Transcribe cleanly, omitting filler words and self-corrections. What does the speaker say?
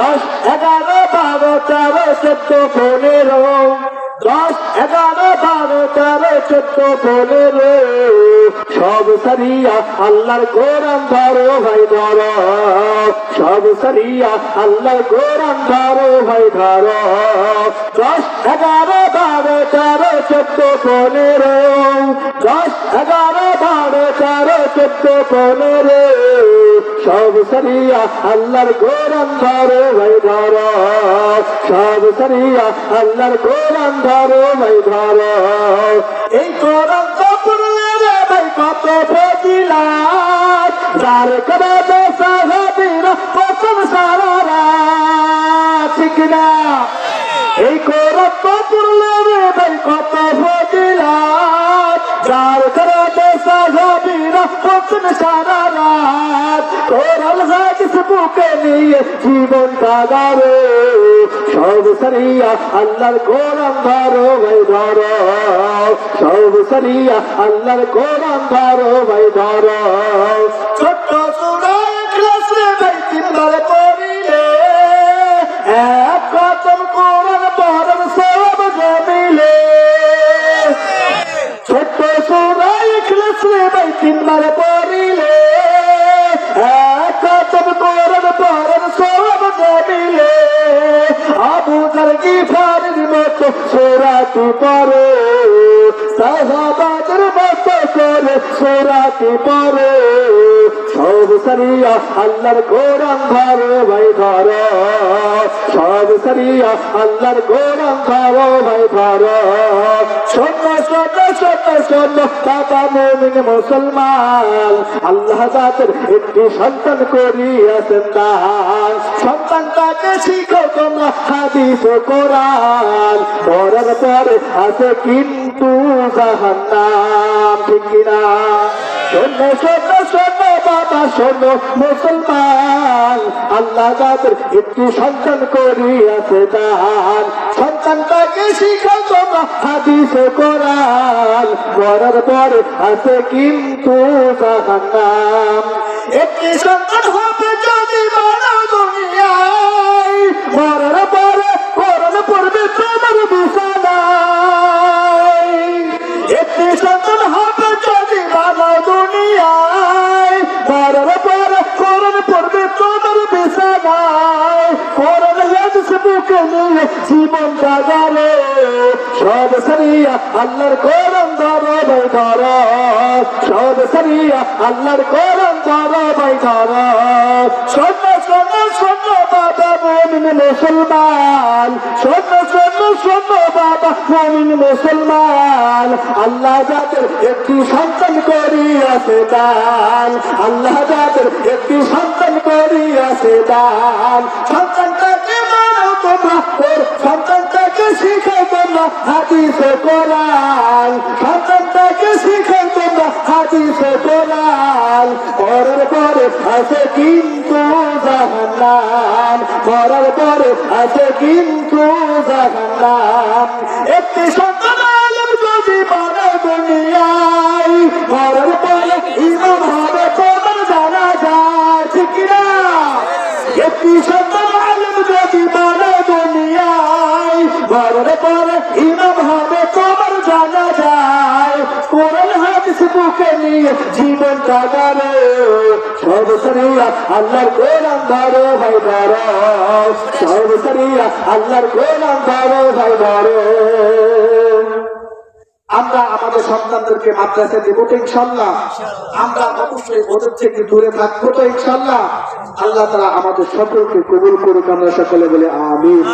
10, 11, 12, 13, 14, 15, 10, 11, 12, 13, 14, 15 সব সারিয়া আল্লাহর কোরআন ধরো ভাই ধরো সব সারিয়া আল্লাহর কোরআন ধরো ভাই ধরো 10, 11, 12, 13, 14, 15 10, 11, 12, 13, 14, 15 সব সারিয়া আল্লাহর কোরআন ধরো ভাই ধরো সব সারিয়া আল্লাহর কোরআন ধরো ভাই ধরো এই কোরআন তো পড়লে রে ভাই কত ফজিলত যার করাতে সাহাবীরা প্রথম সারা রাত ঠিক না এই কোরআন তো পড়লে রে ভাই কত ফজিলত যার করাতে সাহাবীরা প্রথম সারা রাত কোরআন হাদিস বুকে নিয়ে জীবন কাটাবে সব সারিয়া আল্লাহর কোরআন ধরো ভাই ধরো সব সারিয়া আল্লাহর কোরআন ধরো ভাই ধরো ছোট্ট সূরা ইখলাস রে ভাই তিনবার পড়িলে এক খতম কোরআন পড়ার সওয়াব জমিলে ছোট্ট সূরা ইখলাস রে ভাই তিনবার পড়িলে এক খতম কোরআন পড়ার সওয়াব জমিলে আবু যর গিফারির মতো সূরাটি পড়ে সাহাবাদের মতো করে সূরাটি পড়ে সব সারিয়া আল্লাহর কোরআন ধরো ভাই ধরো সব সারিয়া আল্লাহর কোরআন ধরো ভাই ধরো শোনো শোনো শোনো শোনো বাবা মুমিন মুসলমান আল্লাহ তাদের একটি সন্তান করিয়াছেন দান সন্তানটাকে শিখো তোমরা হাদিস ও কোরআন পড়ার পরে আছে কিন্তু জাহান্নাম ঠিক কিনা শোনো শোনো শোনো বাবা শোনো মুসলমান আল্লাহ তাদের একটি সন্তান করিয়াছে দান সন্তানটাকে শিখো তোমরা হাদিস ও কোরআন পড়ার পরে আছে কিন্তু জাহান্নাম একটি সন্তান হবে যদি মানব দুনিয়ায় মরার পরে কোরআন পড়বে তোমার বিছানায় একটি সন্তান হবে যদি মানব দুনিয়ায় মরার পরে কোরআন পড়বে তোমার বিছানায় কোরআন হাদিস বুকে নিয়ে জীবন কাটাবে সব সারিয়া আল্লাহর কোরআন ধরো ভাই ধরো সব সারিয়া আল্লাহর কোরআন ধরো ভাই ধরো শোনো শোনো শোনো বাবা মুমিন মুসলমান শোনো শোনো শোনো বাবা মুমিন মুসলমান আল্লাহ যাদের একটি সন্তান করিয়াছে দান আল্লাহ যাদের একটি সন্তান করিয়াছে দান সন্তানটাকে মানো তোমরা সন্তানটাকে শিখে তোমরা হাদিস ও কোরআন সন্তানটাকে শিখে তোমরা হাদিস ও কোরআন পড়ার পরে আছে কিন্তু জাহান্নাম পড়ার পরে আছে কিন্তু জাহান্নাম একটি সন্তান আলেম যদি বলে দুনিয়ায় পড়ার পরে ইমাম হবে তোমার জানা যায় ঠিক না একটি সন্তান আলেম যদি বলে দুনিয়ায় পড়ার পরে ইমাম হবে তোমার জানা যায় কোরআন হাদিস বুকে নিয়ে জীবন কাটাবে সব সারিয়া আল্লাহর কোরআন ধরো ভাই ধরো সব সারিয়া আল্লাহর কোরআন ধরো ভাই ধরো আমরা আমাদের সন্তানদেরকে মাদ্রাসায় দেবো তো ইনশাআল্লাহ আমরা অবশ্যই ওদের থেকে দূরে থাকবো তো ইনশাআল্লাহ আল্লাহ তাআলা আমাদের সকলকে কবুল করুক আমরা সকলে বলে আমিন।